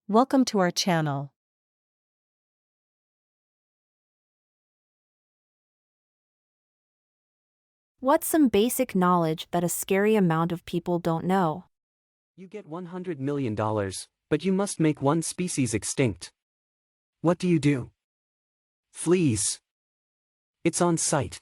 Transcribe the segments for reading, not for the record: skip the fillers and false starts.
Welcome to our channel. What's some basic knowledge that a scary amount of people don't know? You get $100 million, but you must make one species extinct. What do? Fleas. It's on sight.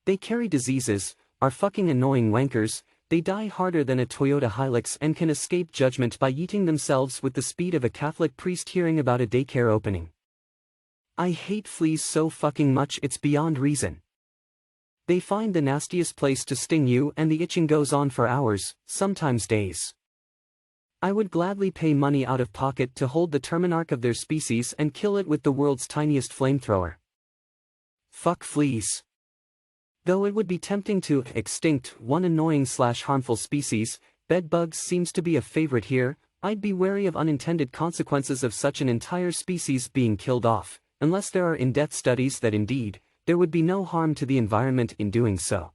They carry diseases, are fucking annoying wankers, they die harder than a Toyota Hilux and can escape judgment by yeeting themselves with the speed of a Catholic priest hearing about a daycare opening. I hate fleas so fucking much it's beyond reason. They find the nastiest place to sting you and the itching goes on for hours, sometimes days. I would gladly pay money out of pocket to hold the terminarch of their species and kill it with the world's tiniest flamethrower. Fuck fleas. Though it would be tempting to extinct one annoying/harmful species, bedbugs seems to be a favorite here. I'd be wary of unintended consequences of such an entire species being killed off, unless there are in-depth studies that indeed, there would be no harm to the environment in doing so.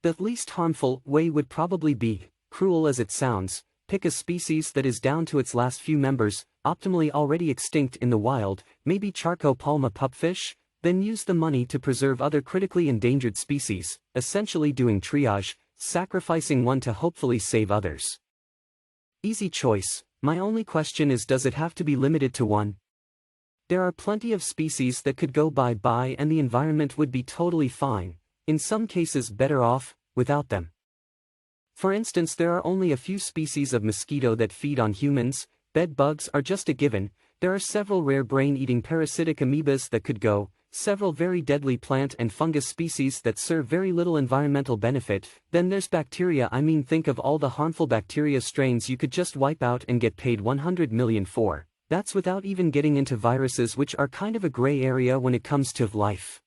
The least harmful way would probably be, cruel as it sounds, pick a species that is down to its last few members, optimally already extinct in the wild, maybe Charco palma pupfish, then use the money to preserve other critically endangered species, essentially doing triage, sacrificing one to hopefully save others. Easy choice. My only question is, does it have to be limited to one? There are plenty of species that could go bye-bye and the environment would be totally fine, in some cases better off, without them. For instance, there are only a few species of mosquito that feed on humans, bed bugs are just a given, there are several rare brain-eating parasitic amoebas that could go, several very deadly plant and fungus species that serve very little environmental benefit, then there's bacteria. Think of all the harmful bacteria strains you could just wipe out and get paid $100 million for. That's without even getting into viruses, which are kind of a gray area when it comes to life.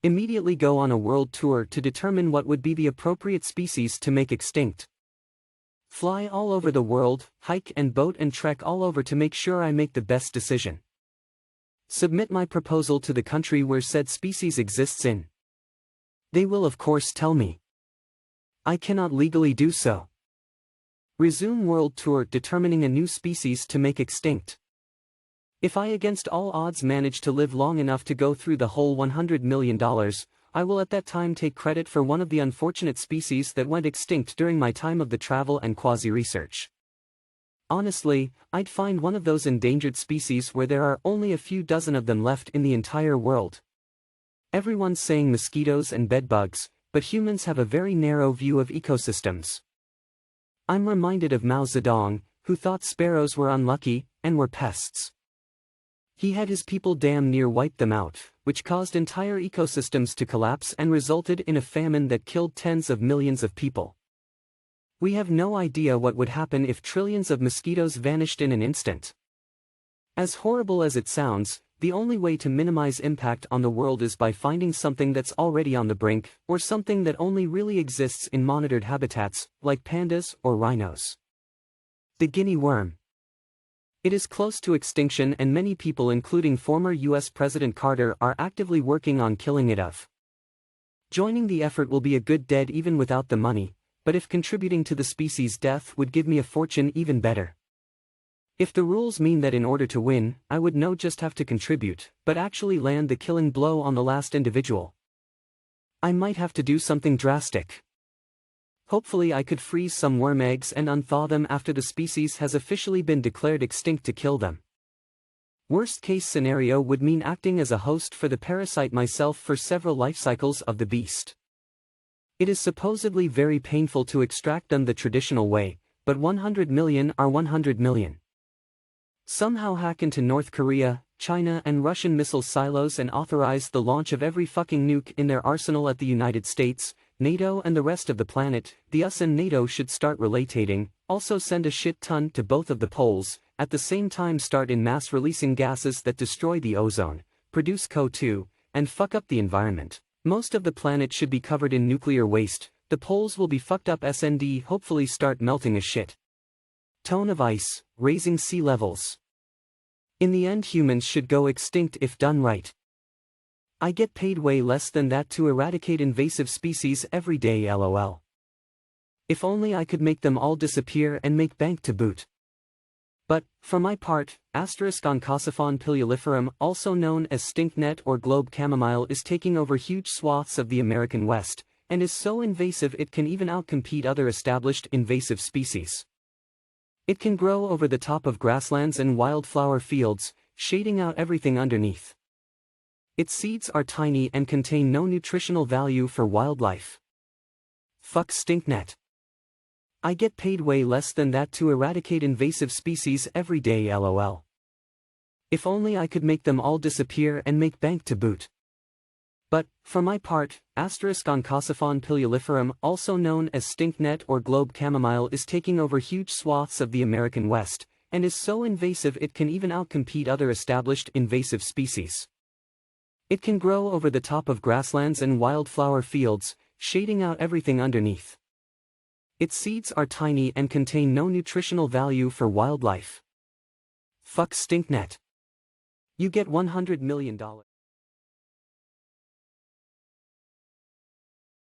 Immediately go on a world tour to determine what would be the appropriate species to make extinct. Fly all over the world, hike and boat and trek all over to make sure I make the best decision. Submit my proposal to the country where said species exists in. They will of course tell me I cannot legally do so. Resume world tour determining a new species to make extinct. If I against all odds manage to live long enough to go through the whole $100 million, I will at that time take credit for one of the unfortunate species that went extinct during my time of the travel and quasi-research. Honestly, I'd find one of those endangered species where there are only a few dozen of them left in the entire world. Everyone's saying mosquitoes and bedbugs, but humans have a very narrow view of ecosystems. I'm reminded of Mao Zedong, who thought sparrows were unlucky, and were pests. He had his people damn near wipe them out, which caused entire ecosystems to collapse and resulted in a famine that killed tens of millions of people. We have no idea what would happen if trillions of mosquitoes vanished in an instant. As horrible as it sounds, the only way to minimize impact on the world is by finding something that's already on the brink, or something that only really exists in monitored habitats, like pandas or rhinos. The guinea worm. It is close to extinction and many people including former US President Carter are actively working on killing it off. Joining the effort will be a good deed even without the money, but if contributing to the species' death would give me a fortune, even better. If the rules mean that in order to win, I would not just have to contribute, but actually land the killing blow on the last individual, I might have to do something drastic. Hopefully I could freeze some worm eggs and unthaw them after the species has officially been declared extinct to kill them. Worst case scenario would mean acting as a host for the parasite myself for several life cycles of the beast. It is supposedly very painful to extract them the traditional way, but 100 million are 100 million. Somehow hack into North Korea, China and Russian missile silos and authorize the launch of every fucking nuke in their arsenal at the United States, NATO and the rest of the planet. The US and NATO should start relating, also send a shit ton to both of the poles, at the same time start in mass releasing gases that destroy the ozone, produce CO2, and fuck up the environment. Most of the planet should be covered in nuclear waste, the poles will be fucked up SND, hopefully start melting a shit ton of ice, raising sea levels. In the end humans should go extinct if done right. I get paid way less than that to eradicate invasive species every day, lol. If only I could make them all disappear and make bank to boot. But, for my part, *Oncosophon piluliferum, also known as stinknet or globe chamomile, is taking over huge swaths of the American West, and is so invasive it can even outcompete other established invasive species. It can grow over the top of grasslands and wildflower fields, shading out everything underneath. Its seeds are tiny and contain no nutritional value for wildlife. Fuck stinknet. I get paid way less than that to eradicate invasive species every day, lol. If only I could make them all disappear and make bank to boot. But, for my part, *Oncosophon piluliferum, also known as stinknet or globe chamomile, is taking over huge swaths of the American West, and is so invasive it can even outcompete other established invasive species. It can grow over the top of grasslands and wildflower fields, shading out everything underneath. Its seeds are tiny and contain no nutritional value for wildlife. Fuck stinknet. You get $100 million.